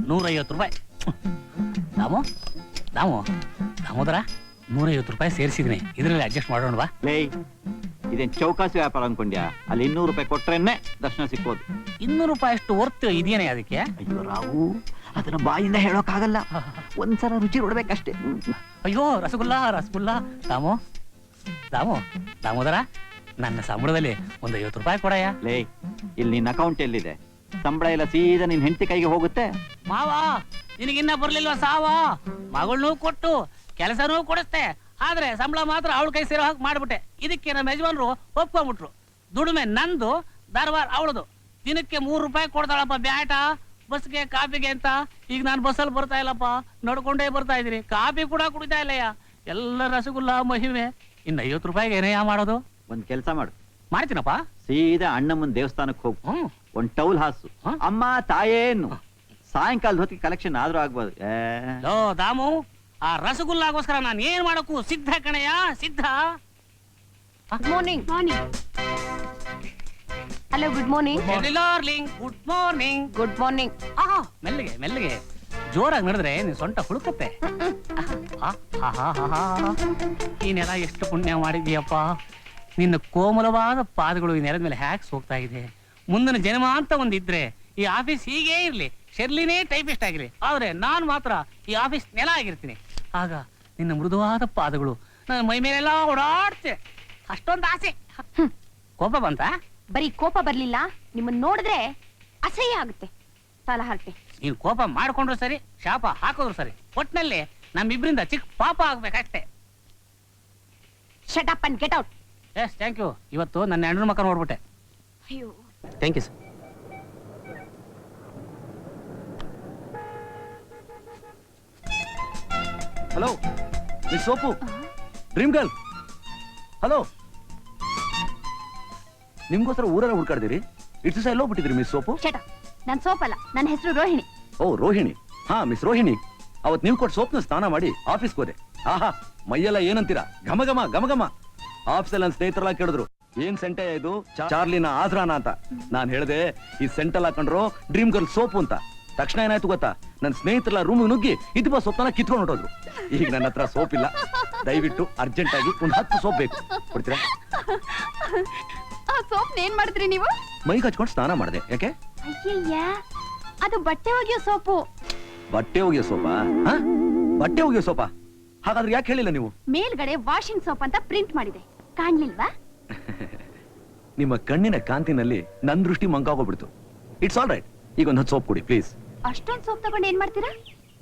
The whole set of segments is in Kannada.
150 ರೂಪಾಯಿ. ದಾಮೋದರ 150 ರೂಪಾಯಿ ಸೇರಿಸಿದೀನಿ, ಇದರಲ್ಲಿ ಅಡ್ಜಸ್ಟ್ ಮಾಡೋಣವಾ? ಲೇ, ಇದೇನ್ ಚೌಕಾಸಿ ವ್ಯಾಪಾರ ಅನ್ಕೊಂಡ್ಯಾ? ಅಲ್ಲಿ 200 ರೂಪಾಯಿ ಕೊಟ್ರೇನೆ ದರ್ಶನ ಸಿಕ್ಕೋದು. 200 ರೂಪಾಯಿ ಅಷ್ಟು ವರ್ತ್ ಇದೆಯೇನೆ ಅದಕ್ಕೆ? ಅಯ್ಯೋ ರಾವು, ಅದನ್ನ ಬಾಯಿಂದ ಹೇಳೋಕ್ಕಾಗಲ್ಲ, ಒಂದ್ಸಲ ರುಚಿ ನೋಡ್ಬೇಕಷ್ಟೇ. ಅಯ್ಯೋ ರಸಗುಲ್ಲ. ದಾಮೋದರ, ನನ್ನ ಸಂಬಳದಲ್ಲಿ ಒಂದು 50 ರೂಪಾಯಿ ಕೊಡಯ್ಯ. ಲೇ, ಇಲ್ಲಿ ನಿನ್ನ ಅಕೌಂಟ್ ಎಲ್ಲಿದೆ? ಸಂಬಳ ಎಲ್ಲ ಸೀದಾ ನಿನ್ ಹೆಂಡತಿ ಕೈಗೆ ಹೋಗುತ್ತೆ. ಮಾವ, ನಿನಗಿನ್ನ ಬರ್ಲಿಲ್ವಾ ಸಾವ? ಮಗಳನ್ನೂ ಕೊಟ್ಟು ಕೆಲಸನೂ ಕೊಡಿಸ್ತೆ, ಆದ್ರೆ ಸಂಬಳ ಮಾತ್ರ ಅವಳ ಕೈ ಸೇರೋ ಹಾಕಿ ಮಾಡ್ಬಿಟ್ಟೆ. ಇದಕ್ಕೆ ನಮ್ಮ ಯಜಮಾನ್ರು ಒಪ್ಕೊಂಡ್ಬಿಟ್ರು. ದುಡಿಮೆ ನಂದು, ಧಾರವಾಡ ಅವಳದು. ದಿನಕ್ಕೆ 3 ರೂಪಾಯಿ ಕೊಡ್ತಾಳಪ್ಪ ಬ್ಯಾಟ ಬಸ್ಗೆ ಕಾಫಿಗೆ ಅಂತ. ಈಗ ನಾನು ಬಸ್ಸಲ್ಲಿ ಬರ್ತಾ ಇಲ್ಲಪ್ಪ, ನಡ್ಕೊಂಡೇ ಬರ್ತಾ ಇದೀನಿ. ಕಾಫಿ ಕೂಡ ಕುಡಿತಾ ಇಲ್ಲಯ್ಯ, ಎಲ್ಲ ರಸಗುಲ್ಲ ಮಹಿಮೆ. ಇನ್ನು 50 ರೂಪಾಯಿಗೆ ಏನಯ್ಯ ಮಾಡೋದು? ಒಂದ್ ಕೆಲ್ಸ ಮಾಡು. ಮಾಡ್ತೀನಪ್ಪ. ಸೀದಾ ಅಣ್ಣಮ್ಮನ ದೇವಸ್ಥಾನಕ್ಕೆ ಹೋಗು, ಒಂದ್ ಟೌಲ್ ಹಾಸು, ಅಮ್ಮ ತಾಯೇನು ಸಾಯಂಕಾಲದ ಹೊತ್ತಿಗೆ ಕಲೆಕ್ಷನ್ ಆದ್ರೂ ಆಗ್ಬೋದು. ದಾಮು, ಆ ರಸಗುಲ್ಲಾಗೋಸ್ಕರ ನಾನು ಏನ್ ಮಾಡಕ್ಕೂ ಸಿದ್ಧ ಕಣಯ್ಯ, ಸಿದ್ಧ. Morning. Hello, good morning. Good morning. Good morning. ಮೆಲ್ಲಿಗೆ ಜೋರಾಗಿ ನಡೆದ್ರೆ ನೀನ್ ಸೊಂಟ ಹುಡುಕತ್ತೆ. ನೀನೆಲ್ಲ ಎಷ್ಟು ಪುಣ್ಯ ಮಾಡಿದೀಯಪ್ಪ. ನಿನ್ನ ಕೋಮಲವಾದ ಪಾದಗಳು ಈ ನೆಲದ ಮೇಲೆ ಹ್ಯಾಕ್ಸ್ ಹೋಗ್ತಾ ಇದೆ. ಮುಂದಿನ ಜನ್ಮ ಅಂತ ಒಂದಿದ್ರೆ ಈ ಆಫೀಸ್ ಹೀಗೇ ಇರ್ಲಿ, ಶೆರ್ಲಿನೇ ಟೈಪಿಸ್ಟ್ ಆಗಿರ್ಲಿ, ಆದ್ರೆ ನಾನ್ ಮಾತ್ರ ಈ ಆಫೀಸ್ ನೆಲ ಆಗಿರ್ತೀನಿ. ಆಗ ನಿನ್ನ ಮೃದುವಾದ ಪಾದಗಳು ನನ್ನ ಮೈ ಮೇಲೆಲ್ಲ ಓಡಾಡ್ತೆ. ಅಷ್ಟೊಂದು ಆಸೆ. ಕೋಪ ಬಂತ? ಬರೀ ಕೋಪ ಬರ್ಲಿಲ್ಲ, ನಿಮ್ಮನ್ನ ನೋಡಿದ್ರೆ ಅಸಹ್ಯ ಆಗುತ್ತೆ. ತಲಹರಟೆ. ನೀನ್ ಕೋಪ ಮಾಡ್ಕೊಂಡ್ರು ಸರಿ, ಶಾಪ ಹಾಕೋದ್ರು ಸರಿ, ಒಟ್ನಲ್ಲಿ ನಮ್ಮಿಬ್ರಿಂದ ಚಿಕ್ಕ ಪಾಪ ಆಗ್ಬೇಕಷ್ಟೇ. Shut up and get out. Yes, thank you. ಇವತ್ತು ನನ್ನ ಹೆಣ್ಣು ಮಕ್ಕ ನೋಡ್ಬಿಟ್ಟೆ. ಅಯ್ಯೋ, thank you sir. Hello miss soap, dream girl. Hello, ನಿಮ್ಗೋಸ್ಕರ ಊರೆಲ್ಲ ಹುಡ್ಕಾಡ್ದಿರಿ. ಇಷ್ಟು ಎಲ್ಲೋ ಬಿಟ್ಟಿದ್ರಿ ಮಿಸ್ ಸೋಪು? Shut up. ನನ್ ಸೋಪ್ ಅಲ್ಲ, ನನ್ನ ಹೆಸರು ರೋಹಿಣಿ. ಓ ರೋಹಿಣಿ. ಹಾ ಮಿಸ್ ರೋಹಿಣಿ, ಅವತ್ ನೀವು ಕೊಟ್ಟು ಸೋಪ್ನ ಸ್ನಾನ ಮಾಡಿ ಆಫೀಸ್ಗೆ ಹೋದೆ. ಆಹಾ, ಮೈಯೆಲ್ಲ ಏನಂತೀರಾ, ಘಮ ಘಮ ಘಮ ಘಮ. ಆಫೀಸಲ್ಲಿ ನನ್ನ ಸ್ನೇಹಿತರೆಲ್ಲ ಕೇಳಿದ್ರು, ಏನ್ ಸೆಂಟೆ ಇದು, ಚಾರ್ಲಿನ ಆದ್ರಾನ ಅಂತ. ನಾನ್ ಹೇಳ್ದೆ, ಈ ಸೆಂಟಲ್ ಹಾಕೊಂಡ್ರು ಡ್ರೀಮ್ ಗರ್ಲ್ ಸೋಪು ಅಂತ. ತಕ್ಷಣ ಏನಾಯ್ತು ಗೊತ್ತಾ, ನನ್ನ ಸ್ನೇಹಿತರೆಲ್ಲ ರೂಮ್ ನುಗ್ಗಿ ಇದ್ಬ ಸೋಪ್ನ ಕಿತ್ಕೊಂಡು ಹೊಟ್ಟೋದ್ರು. ಈಗ ನನ್ನ ಹತ್ರ ಸೋಪ್ ಇಲ್ಲ, ದಯವಿಟ್ಟು ಅರ್ಜೆಂಟ್ ಆಗಿ ಒಂದು 10 ಸೋಪ್ ಬೇಕು, ಕೊಡ್ತೀರಾ? ಆ ಸೋಪ್ ಏನ್ ಮಾಡಿದ್ರಿ ನೀವು? ಮೈಗೆ ಹಚ್ಕೊಂಡು ಸ್ನಾನ ಮಾಡಿದೆ. ಯಾಕೆ? ಅಯ್ಯಯ್ಯ, ಅದು ಬಟ್ಟೆ ಒಗೆಯೋ ಸೋಪು. ಬಟ್ಟೆ ಒಗೆಯೋ ಸೋಪಾ? ಬಟ್ಟೆ ಒಗೆಯೋ ಸೋಪಾ? ಹಾಗಾದ್ರೆ ಯಾಕೆ ಹೇಳಿಲ್ಲ ನೀವು? ಮೇಲ್ಗಡೆ ವಾಷಿಂಗ್ ಸೋಪ್ ಅಂತ ಪ್ರಿಂಟ್ ಮಾಡಿದೆ, ಕಾಣ್ಲಿಲ್ವಾ? ನಿಮ್ಮ ಕಣ್ಣಿನ ಕಾಂತಿನಲ್ಲಿ ನನ್ ದೃಷ್ಟಿ ಮಂಕಾಗೋಗ್ಬಿಡ್ತು. It's all right. ಈಗ ಒಂದು 10 ಸೋಪ್ ಕೊಡಿ ಪ್ಲೀಸ್. ಅಷ್ಟೊಂದು ಸೋಪ್ ತಗೊಂಡು ಏನ್ ಮಾಡ್ತೀರಾ?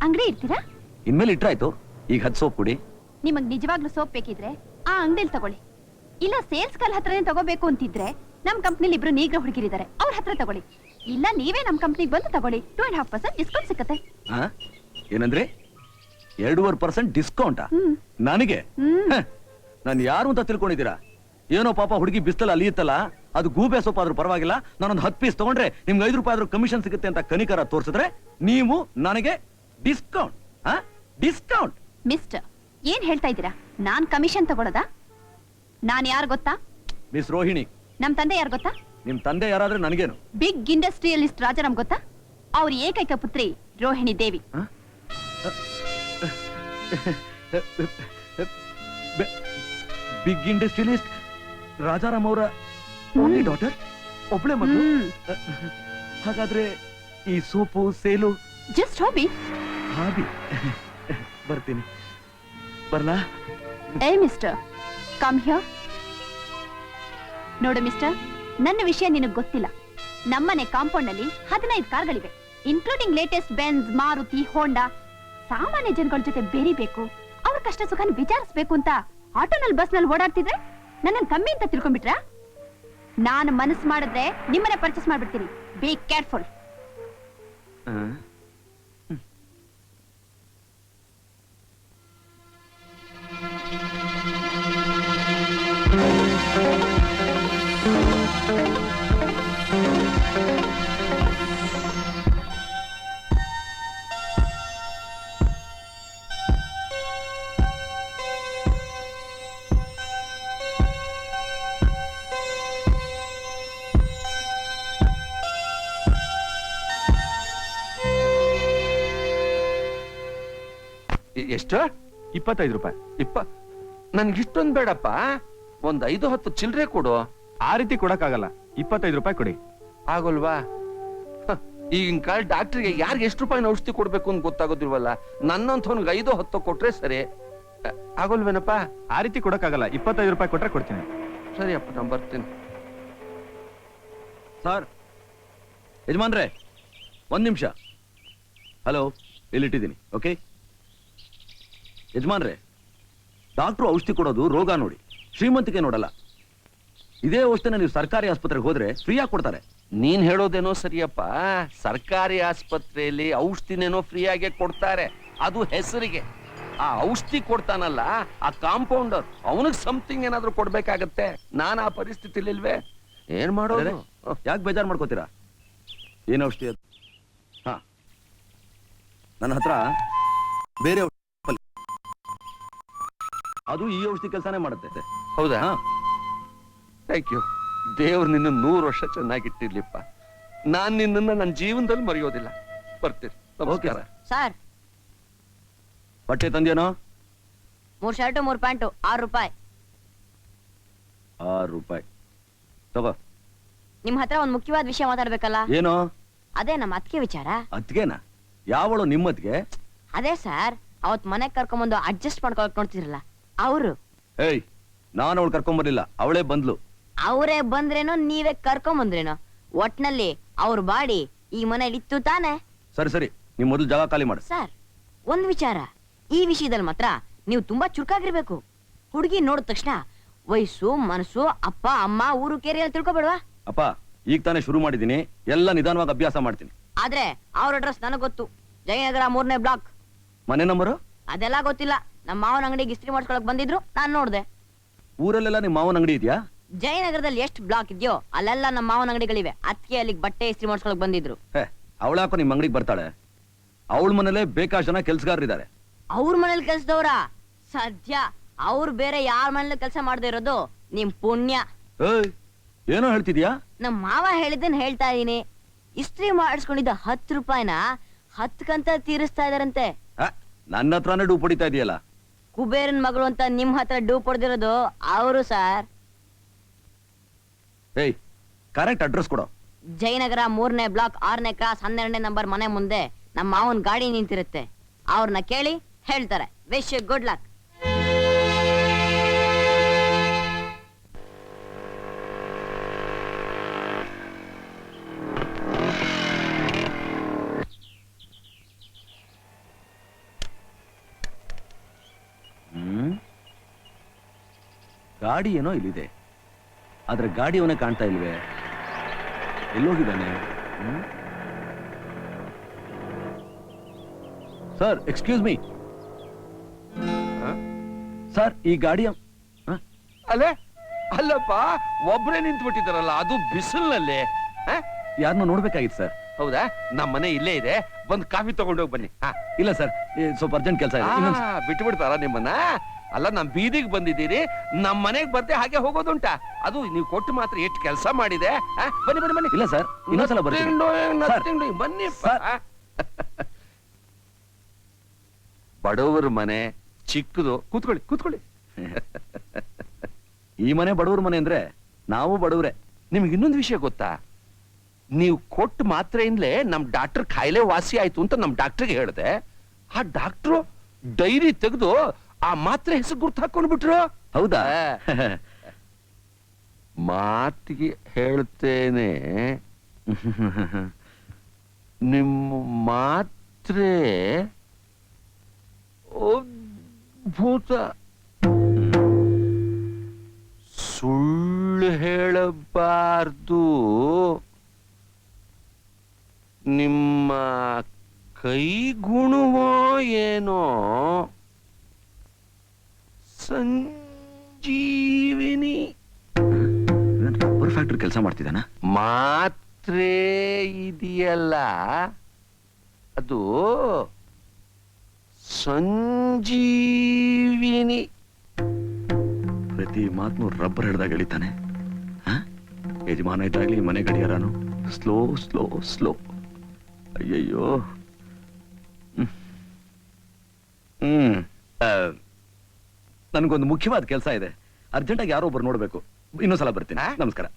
ಅಂಗಡಿ ಇರ್ತೀರಾ? ಇನ್ಮೇಲೆ ಇಟ್ರಾಯ್ತು. ಈಗ 10 ಸೋಪ್ ಕೊಡಿ. ನಿಮಗ್ ನಿಜವಾಗ್ಲೂ ಸೋಪ್ ಬೇಕಿದ್ರೆ ಆ ಅಂಗಡಿಲಿ ತಗೊಳ್ಳಿ. ಇಲ್ಲ ಸೇಲ್ಸ್ ಗರ್ಲ್ ಹತ್ರನೇ ತಗೋಬೇಕು ಅಂತಿದ್ರೆ ನಮ್ ಕಂಪ್ನಿಲಿ ಇಬ್ರು ನೀಗ್ರ ಹುಡುಗಿರಿದ್ದಾರೆ, ಅವ್ರ ಹತ್ರ ತಗೊಳ್ಳಿ. ಇಲ್ಲ ನೀವೇ ನಮ್ ಕಂಪ್ನಿಗೆ ಬಂದು ತಗೊಳ್ಳಿ, 2.5% ಡಿಸ್ಕೌಂಟ್ ಸಿಕ್ಕತ್ತೆ. ಏನಂದ್ರೆ 2.5% ಡಿಸ್ಕೌಂಟಾ ನನಗೆ? ನಾನು ಯಾರು ಅಂತ ತಿಳ್ಕೊಂಡಿದ್ದೀರಾ? ಏನೋ ಪಾಪ ಹುಡುಗಿ ಬಿಸ್ತಲ್ಲ ಅಲಿಯುತ್ತಲ್ಲ, ಅದು ಗೂಬೆ ಸೋಪ್ ಆದ್ರೂ ಪರವಾಗಿಲ್ಲ, ನಾನೊಂದು 10 ಪೀಸ್ ತಗೊಂಡ್ರೆ ನಿಮ್ಗೆ 5 ರೂಪಾಯಿ ಆದ್ರೂ ಕಮಿಷನ್ ಸಿಗುತ್ತೆ ಅಂತ ಕನಿಕರ ತೋರಿಸಿದ್ರೆ ನೀವು ನನಗೆ ಡಿಸ್ಕೌಂಟ್ ಡಿಸ್ಕೌಂಟ್. ಮಿಸ್ಟರ್, ಏನ್ ಹೇಳ್ತಾ ಇದ್ದೀರಾ? ನಾನ್ ಕಮಿಷನ್ ತಗೊಳೋದಾ? ನಾನ್ ಯಾರು ಗೊತ್ತಾ? ಮಿಸ್ ರೋಹಿಣಿ. ನಮ್ ತಂದೆ ಯಾರು ಗೊತ್ತಾ? ನಿಮ್ ತಂದೆ ಯಾರಾದ್ರೆ ನನಗೇನು? ಬಿಗ್ ಇಂಡಸ್ಟ್ರಿಯಲಿಸ್ಟ್ ರಾಜಾರಾಮ್ ಗೊತ್ತಾ? ಅವ್ರ ಏಕೈಕ ಪುತ್ರಿ ರೋಹಿಣಿ ದೇವಿ. ಬಿಗ್ ಇಂಡಸ್ಟ್ರಿಯಲಿಸ್ಟ್ ರಾಜಾರಾಮ್ ಅವರ ಓನ್ಲಿ ಡಾಟರ್, ಒಬ್ಳೆ ಮಗಳು. ಹಾಗಾದ್ರೆ ಈ soap sale just hobby. Hobby. ಬರ್ತೀನಿ, ಬರ್ಲಾ? ಏ ಮಿಸ್ಟರ್, ಕಮ್ ಹಿಯರ್. ನೋಡು ಮಿಸ್ಟರ್, ನನ್ನ ವಿಷಯ ನಿನಗ್ ಗೊತ್ತಿಲ್ಲ. ನಮ್ಮನೆ ಕಾಂಪೌಂಡ್ ನಲ್ಲಿ 15 ಕಾರ್ಗಳಿವೆ, ಇನ್ಕ್ಲೂಡಿಂಗ್ ಲೇಟೆಸ್ಟ್ ಬೆನ್ಸ್, ಮಾರುತಿ, ಹೋಂಡಾ. ಸಾಮಾನ್ಯ ಜನಗಳ ಜೊತೆ ಬೆರಿಬೇಕು, ಅವ್ರ ಕಷ್ಟ ಸುಖನ ವಿಚಾರಿಸ್ಬೇಕು ಅಂತ ಆಟೋನಲ್ಲಿ ಬಸ್ನಲ್ಲಿ ಓಡಾಡ್ತಿದ್ರೆ ನನ್ನನ್ನು ಕಮ್ಮಿ ಅಂತ ತಿಳ್ಕೊಂಡ್ಬಿಟ್ರಾ? ನಾನು ಮನಸ್ಸು ಮಾಡಿದ್ರೆ ನಿಮ್ಮನೆ ಪರ್ಚೇಸ್ ಮಾಡ್ಬಿಡ್ತೀನಿ. Be careful. ಎಷ್ಟು? 25 ರೂಪಾಯಿ. ನನ್ಗೆ ಇಷ್ಟೊಂದು ಬೇಡಪ್ಪ, ಒಂದ್ 5-10 ಚಿಲ್ಲರೆ ಕೊಡು. ಆ ರೀತಿ ಕೊಡಕ್ಕಾಗಲ್ಲ, 25 ರೂಪಾಯಿ ಕೊಡಿ. ಆಗೋಲ್ವಾ? ಈಗಿನ ಕಾಲ ಡಾಕ್ಟರ್ಗೆ ಯಾರಿಗೆ ಎಷ್ಟು ರೂಪಾಯಿನ ಔಷಧಿ ಕೊಡ್ಬೇಕು ಅಂತ ಗೊತ್ತಾಗೋದಿಲ್ವಲ್ಲ. ನನ್ನಂಥವ್ನಿಗೆ 5-10 ಕೊಟ್ರೆ ಸರಿ. ಆಗೋಲ್ವೇನಪ್ಪ? ಆ ರೀತಿ ಕೊಡಕ್ಕಾಗಲ್ಲ, 25 ರೂಪಾಯಿ ಕೊಟ್ರೆ ಕೊಡ್ತೀನಿ. ಸರಿ ಅಪ್ಪ, ನಾನು ಬರ್ತೀನಿ. ಸರ್, ಯಜಮಾನ್ರೆ, 1 ನಿಮಿಷ. ಹಲೋ, ಇಲ್ಲಿಟ್ಟಿದ್ದೀನಿ. ಓಕೆ ಯಜಮಾನ್ರೆ, ಡಾಕ್ಟ್ರು ಔಷಧಿ ಕೊಡೋದು ರೋಗ ನೋಡಿ, ಶ್ರೀಮಂತಿಕೆ ನೋಡಲ್ಲ. ಇದೇ ಔಷಧಿನ ನೀವು ಸರ್ಕಾರಿ ಆಸ್ಪತ್ರೆಗೆ ಹೋದ್ರೆ ಫ್ರೀಯಾಗಿ ಕೊಡ್ತಾರೆ. ನೀನ್ ಹೇಳೋದೇನೋ ಸರಿಯಪ್ಪ, ಸರ್ಕಾರಿ ಆಸ್ಪತ್ರೆಯಲ್ಲಿ ಔಷಧಿನೇನೋ ಫ್ರೀಯಾಗೆ ಕೊಡ್ತಾರೆ, ಅದು ಹೆಸರಿಗೆ. ಆ ಔಷಧಿ ಕೊಡ್ತಾನಲ್ಲ ಆ ಕಾಂಪೌಂಡರ್, ಅವನಿಗೆ ಸಮಥಿಂಗ್ ಏನಾದ್ರೂ ಕೊಡ್ಬೇಕಾಗತ್ತೆ. ನಾನು ಆ ಪರಿಸ್ಥಿತಿಲಿ ಇಲ್ವೇ, ಏನ್ ಮಾಡೋದು? ಯಾಕೆ ಬೇಜಾರು ಮಾಡ್ಕೋತೀರಾ? ಏನು ಔಷಧಿ ಅದು? ಹಾ, ನನ್ನ ಹತ್ರ ಬೇರೆ ಔಷಧಿ, ಅದು ಈ ಔಷಧಿ ಕೆಲಸನೇ ಮಾಡುತ್ತೆ. ಹೌದಾ? ಹಾ, ಥ್ಯಾಂಕ್ ಯು. ದೇವ್ರು ನಿನ್ನ 100 ವರ್ಷ ಚೆನ್ನಾಗಿಟ್ಟಿರ್ಲಿಪ್ಪ. ನಾನ್ ನಿನ್ನನ್ನ ನನ್ನ ಜೀವನದಲ್ಲಿ ಮರೆಯೋದಿಲ್ಲ. ಬರ್ತೀನಿ. ನಮಸ್ಕಾರ. ಸರ್, ಬಟ್ಟೆ ತಂದೇನೋ? 3 ಶರ್ಟು 3 ಪ್ಯಾಂಟು 6 ರೂಪಾಯಿ. 6 ರೂಪಾಯಿ ತಗೋ. ನಿಮ್ ಹತ್ರ ಒಂದ್ ಮುಖ್ಯವಾದ ವಿಷಯ ಮಾತಾಡ್ಬೇಕಲ್ಲ. ಏನೋ? ಅದೇ ನಮ್ಮ ಅತ್ತಿಗೆ ವಿಚಾರ. ಅದ್ಗೆನಾ? ಯಾವಳು ನಿಮ್ಮದ್ಗೆ? ಅದೇ ಸರ್, ಅವತ್ ಮನೆಗ್ ಕರ್ಕೊಂಬಂದು ಅಡ್ಜಸ್ಟ್ ಮಾಡ್ಕೊಳಕ್ ನೋಡ್ತಿರಲ್ಲ ಅವರು. ಏಯ್, ನಾನು ಅವಳು ಕರ್ಕೊಂಬರ್ಲಿಲ್ಲ, ಅವಳೇ ಬಂದ್ಲು. ಅವರೇ ಬಂದ್ರೇನೋ ನೀವೇ ಕರ್ಕೊಂಬಂದ್ರೇನೋ, ಒಟ್ನಲ್ಲಿ ಅವ್ರ ಬಾಡಿ ಈ ಮನೇಲಿ ಇತ್ತು ತಾನೆ. ಸರಿ ಸರಿ, ನಿಮ್ ಮೊದಲು ಜಾಗ ಖಾಲಿ ಮಾಡು. ಸರ್, ಒಂದ್ ವಿಚಾರ, ಈ ವಿಷಯದಲ್ಲಿ ಮಾತ್ರ ನೀವು ತುಂಬಾ ಚುರುಕಾಗಿರ್ಬೇಕು. ಹುಡುಗಿ ನೋಡಿದ ತಕ್ಷಣ ವಯಸ್ಸು, ಮನಸ್ಸು, ಅಪ್ಪ ಅಮ್ಮ, ಊರು ಕೇರಿ ಅಂತ ತಿಳ್ಕೊಬೇಡವಾ? ಅಪ್ಪ, ಈಗ ತಾನೇ ಶುರು ಮಾಡಿದೀನಿ, ಎಲ್ಲ ನಿಧಾನವಾಗಿ ಅಭ್ಯಾಸ ಮಾಡ್ತೀನಿ. ಆದ್ರೆ ಅವ್ರ ಅಡ್ರೆಸ್ ನನಗ್ ಗೊತ್ತು. ಜಯನಗರ 3ನೇ ಬ್ಲಾಕ್. ಮನೆ ನಂಬರು? ಅದೆಲ್ಲ ಗೊತ್ತಿಲ್ಲ. ನಮ್ಮ ಮಾವನ ಅಂಗಡಿಗೆ ಇಸ್ತ್ರಿ ಮಾಡ್ಸ್ಕೊಳಕ್ ಬಂದಿದ್ರು, ನಾನ್ ನೋಡ್ದೆ. ಊರಲ್ಲೆಲ್ಲ ನಿಮ್ ಮಾವನ ಅಂಗಡಿ ಇದೆಯಾ? ಜಯನಗರದಲ್ಲಿ ಎಷ್ಟು ಬ್ಲಾಕ್ ಇದೆಯೋ ಅಲ್ಲೆಲ್ಲ ನಮ್ಮ ಮಾವನ ಅಂಗಡಿಗಳಿವೆ. ಅದಕ್ಕೆ ಅಲ್ಲಿಗೆ ಬಟ್ಟೆ ಇಸ್ತ್ರಿ ಮಾಡ್ಸ್ಕೊಳಕ್ ಬಂದಿದ್ರು. ಅವಳ್ಯಾಕೋ ನಿಮ್ ಅಂಗಡಿಗೆ ಬರ್ತಾಳೆ? ಅವಳ ಮನೇಲೆ ಬೇಕಾಷ್ಟು ಜನ ಕೆಲ್ಸಗಾರರಿದ್ದಾರೆ. ಅವ್ರ ಮನೇಲಿ ಕೆಲ್ಸದವ್ರ? ಸದ್ಯ ಅವ್ರು ಬೇರೆ ಯಾರ ಮನೇಲಿ ಕೆಲಸ ಮಾಡದೇ ಇರೋದು ನಿಮ್ ಪುಣ್ಯ. ಏಯ್, ಏನೋ ಹೇಳ್ತಿದ್ಯಾ? ನಮ್ ಮಾವ ಹೇಳಿದ್ದನ್ ಹೇಳ್ತಾ ಇದೀನಿ. ಇಸ್ತ್ರಿ ಮಾಡಿಸ್ಕೊಂಡಿದ್ದ 10 ರೂಪಾಯಿನ 10 ಕಂತ ತೀರಿಸ್ತಾ ಇದಾರಂತೆ. ನನ್ನ ಹತ್ರನೇ ಡೂ ಪಡಿತಾ ಇದೆಯಲ್ಲ. ಕುಬೇರನ್ ಮಗಳು ಅಂತ ನಿಮ್ ಹತ್ರ ಡೂ ಪಡೆದಿರೋದು ಅವರು ಸರ್. ಏಯ್, ಕರೆಕ್ಟ್ ಅಡ್ರೆಸ್ ಕೊಡೋ. ಜಯನಗರ 3ನೇ ಬ್ಲಾಕ್ 6ನೇ ಕ್ರಾಸ್ 12ನೇ ನಂಬರ್ ಮನೆ ಮುಂದೆ ನಮ್ಮ ಮಾವನ್ ಗಾಡಿ ನಿಂತಿರುತ್ತೆ. ಅವ್ರನ್ನ ಕೇಳಿ ಹೇಳ್ತಾರೆ. Wish you good luck. ಗಾಡಿ ಏನೋ ಇಲ್ಲಿದೆ, ಆದ್ರೆ ಗಾಡಿಯವನೇ ಕಾಣ್ತಾ ಇಲ್ವೇ? ಎಲ್ಲೋಗಿದ್ದಾನೆ? ಸರ್, ಎಕ್ಸ್ಕ್ಯೂಸ್ ಮೀ ಸರ್, ಈ ಗಾಡಿಯ ಅಲ್ಲೇ ಅಲ್ಲಪ್ಪ, ಒಬ್ರೇ ನಿಂತ್ಬಿಟ್ಟಿದಾರಲ್ಲ, ಅದು ಬಿಸಿಲ್ನಲ್ಲಿ. ಯಾರನ್ನೋ ನೋಡ್ಬೇಕಾಗಿತ್ತು ಸರ್. ಹೌದಾ? ನಮ್ಮ ಮನೆ ಇಲ್ಲೇ ಇದೆ, ಬಂದ್ ಕಾಫಿ ತಗೊಂಡೋಗಿ ಬನ್ನಿ. ಇಲ್ಲ ಸರ್, ಸ್ವಲ್ಪ ಅರ್ಜೆಂಟ್ ಕೆಲಸ ಇದೆ. ಬಿಟ್ಟು ಬಿಡ್ತಾರ ನಿಮ್ಮನ್ನ? ಅಲ್ಲ, ನಮ್ ಬೀದಿಗೆ ಬಂದಿದ್ದೀರಿ, ನಮ್ ಮನೆಗ್ ಬರ್ದೆ ಹಾಗೆ ಹೋಗೋದುಂಟ? ಅದು ನೀವು ಕೊಟ್ಟು ಮಾತ್ರ ಎಷ್ಟು ಕೆಲಸ ಮಾಡಿದೆ. ಬನ್ನಿ ಬನ್ನಿ ಬನ್ನಿ. ಇಲ್ಲ ಸರ್, ಇನ್ನೊಂದ್ಸಲ ಬರ್ತೀನಿ. ಬನ್ನಿ. ಬಡವರ ಮನೆ ಚಿಕ್ಕದು, ಕೂತ್ಕೊಳ್ಳಿ ಕೂತ್ಕೊಳ್ಳಿ. ಈ ಮನೆ ಬಡವ್ರ ಮನೆ ಅಂದ್ರೆ ನಾವು ಬಡವ್ರೆ. ನಿಮ್ಗೆ ಇನ್ನೊಂದು ವಿಷಯ ಗೊತ್ತಾ? ನೀವು ಕೊಟ್ಟು ಮಾತ್ರೆಯಿಂದಲೇ ನಮ್ ಡಾಕ್ಟರ್ ಕಾಯಿಲೆ ವಾಸಿ ಆಯ್ತು ಅಂತ ನಮ್ ಡಾಕ್ಟರ್ಗೆ ಹೇಳ್ದೆ. ಆ ಡಾಕ್ಟ್ರು ಡೈರಿ ತೆಗೆದು ಆ ಮಾತ್ರೆ ಹೆಸರು ಗುರ್ತು ಹಾಕೊಂಡ್ ಬಿಟ್ರು. ಹೌದಾ? ಮಾತಿಗೆ ಹೇಳ್ತೇನೆ, ನಿಮ್ಮ ಮಾತ್ರೆ ಅದ್ಭುತ. ಸುಳ್ಳು ಹೇಳಬಾರ್ದು. ನಿಮ್ಮ ಕೈ ಗುಣವೋ ಏನೋ, ಸಂಜೀವಿನಿ. ರಬ್ಬರ್ ಫ್ಯಾಕ್ಟ್ರಿ ಕೆಲಸ ಮಾಡ್ತಿದ್ದಾನ? ಮಾತ್ರೆ ಇದೆಯಲ್ಲ, ಅದು ಸಂಜೀವಿನಿ. ಪ್ರತಿ ಮಾತನ್ನು ರಬ್ಬರ್ ಹಿಡ್ದಾಗ ಎಳಿತಾನೆ. ಯಜಮಾನ ಇದ್ದಾಗ್ಲಿ ಮನೆ ಗಡಿಯಾರನು ಸ್ಲೋ ಸ್ಲೋ ಸ್ಲೋ. ಅಯ್ಯಯ್ಯೋ. ನನ್ಗೊಂದು ಮುಖ್ಯವಾದ ಕೆಲಸ ಇದೆ, ಅರ್ಜೆಂಟಾಗಿ ಯಾರೋ ಒಬ್ರು ನೋಡ್ಬೇಕು. ಇನ್ನೊಂದ್ಸಲ ಬರ್ತೀನಿ. ನಮಸ್ಕಾರ.